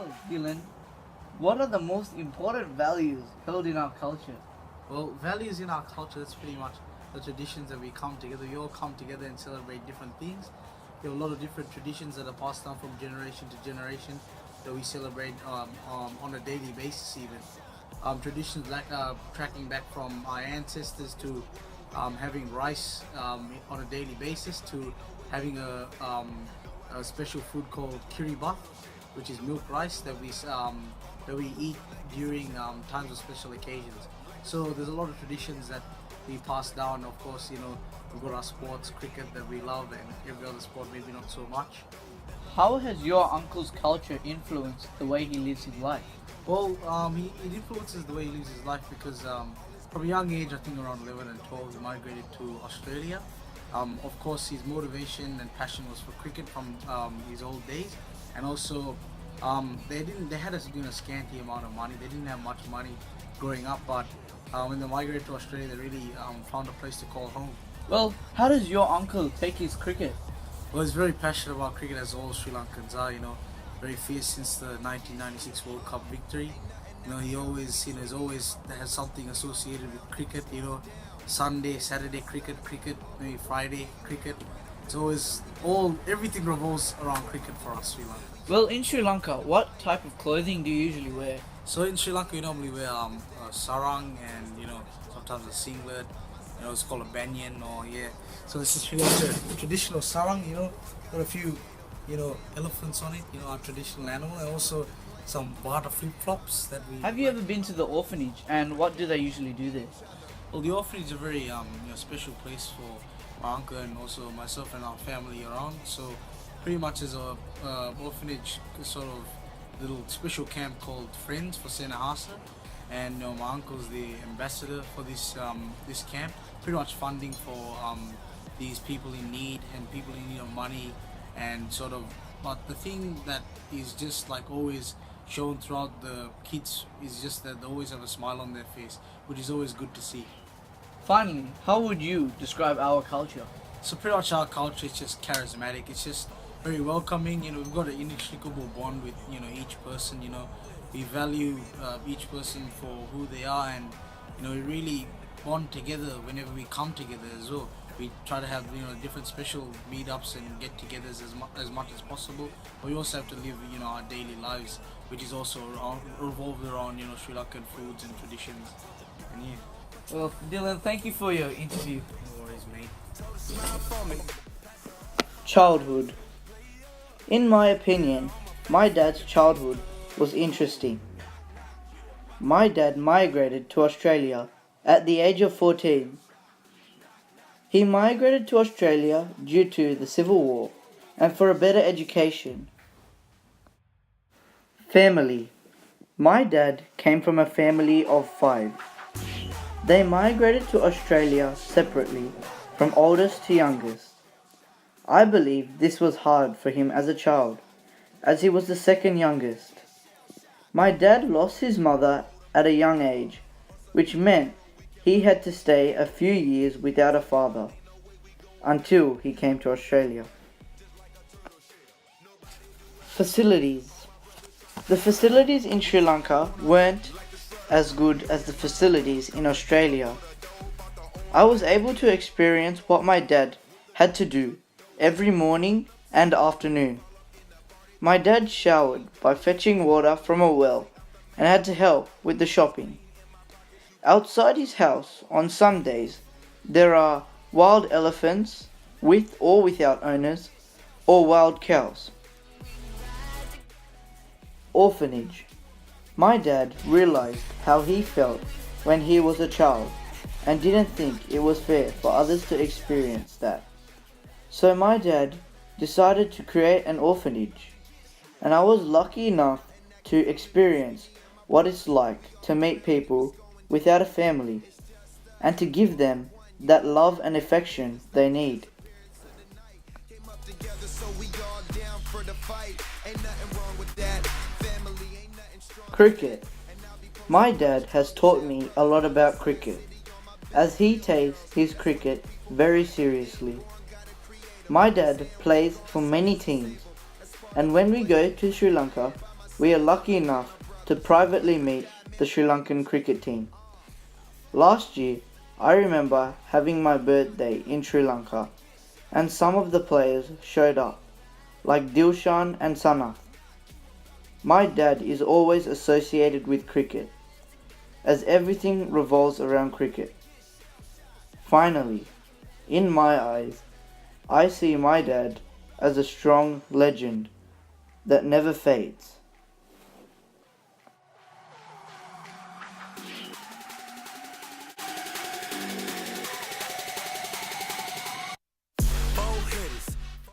So, Dylan, what are the most important values held in our culture? Well, values in our culture, that's pretty much the traditions that we come together. We all come together and celebrate different things. We have a lot of different traditions that are passed down from generation to generation that we celebrate on a daily basis, even. Traditions like tracking back from our ancestors to having rice on a daily basis to having a special food called kiribat, which is milk rice that we eat during times of special occasions. So there's a lot of traditions that we pass down. Of course, we've got our sports, cricket that we love, and every other sport maybe not so much. How has your uncle's culture influenced the way he lives his life? Well, it influences the way he lives his life because from a young age, I think around 11 and 12, he migrated to Australia. Of course, his motivation and passion was for cricket from his old days, and also they had us doing a scanty amount of money. They didn't have much money growing up, but when they migrated to Australia, they really found a place to call home. Well, how does your uncle take his cricket? Well, he's very passionate about cricket, as all Sri Lankans are. Very fierce since the 1996 World Cup victory. He always, he's always has something associated with cricket. Sunday, Saturday cricket, maybe Friday cricket. It's always everything revolves around cricket for us, Sri Lanka. Well, in Sri Lanka, what type of clothing do you usually wear? So in Sri Lanka, we normally wear a sarang and sometimes a singlet. It's called a banyan or yeah. So this is pretty much a traditional sarang. Got a few elephants on it. Our traditional animal, and also some bata flip flops that we. Have you ever been to the orphanage, and what do they usually do there? Well, the orphanage is a very special place for my uncle and also myself and our family around. So pretty much as a orphanage sort of little special camp called Friends for Senahasa, and my uncle's the ambassador for this camp. Pretty much funding for these people in need and people in need of money and sort of. But the thing that is just like always shown throughout the kids is just that they always have a smile on their face, which is always good to see. Finally, how would you describe our culture? So pretty much our culture is just charismatic. It's just very welcoming. We've got an inextricable bond with each person. We value each person for who they are, and we really bond together whenever we come together as well. We try to have different special meetups and get-togethers as much as possible. But we also have to live our daily lives, which is also revolved around Sri Lankan foods and traditions. And yeah. Well, Dylan, thank you for your interview. No worries, mate. Childhood. In my opinion, my dad's childhood was interesting. My dad migrated to Australia at the age of 14. He migrated to Australia due to the Civil War and for a better education. Family. My dad came from a family of 5. They migrated to Australia separately, from oldest to youngest. I believe this was hard for him as a child, as he was the second youngest. My dad lost his mother at a young age, which meant he had to stay a few years without a father, until he came to Australia. Facilities. The facilities in Sri Lanka weren't as good as the facilities in Australia. I was able to experience what my dad had to do every morning and afternoon. My dad showered by fetching water from a well and had to help with the shopping. Outside his house on some days there are wild elephants with or without owners, or wild cows. Orphanage. My dad realized how he felt when he was a child and didn't think it was fair for others to experience that. So my dad decided to create an orphanage, and I was lucky enough to experience what it's like to meet people without a family and to give them that love and affection they need. Cricket. My dad has taught me a lot about cricket, as he takes his cricket very seriously. My dad plays for many teams, and when we go to Sri Lanka, we are lucky enough to privately meet the Sri Lankan cricket team. Last year, I remember having my birthday in Sri Lanka and some of the players showed up, like Dilshan and Sanath. My dad is always associated with cricket, as everything revolves around cricket. Finally, in my eyes, I see my dad as a strong legend that never fades.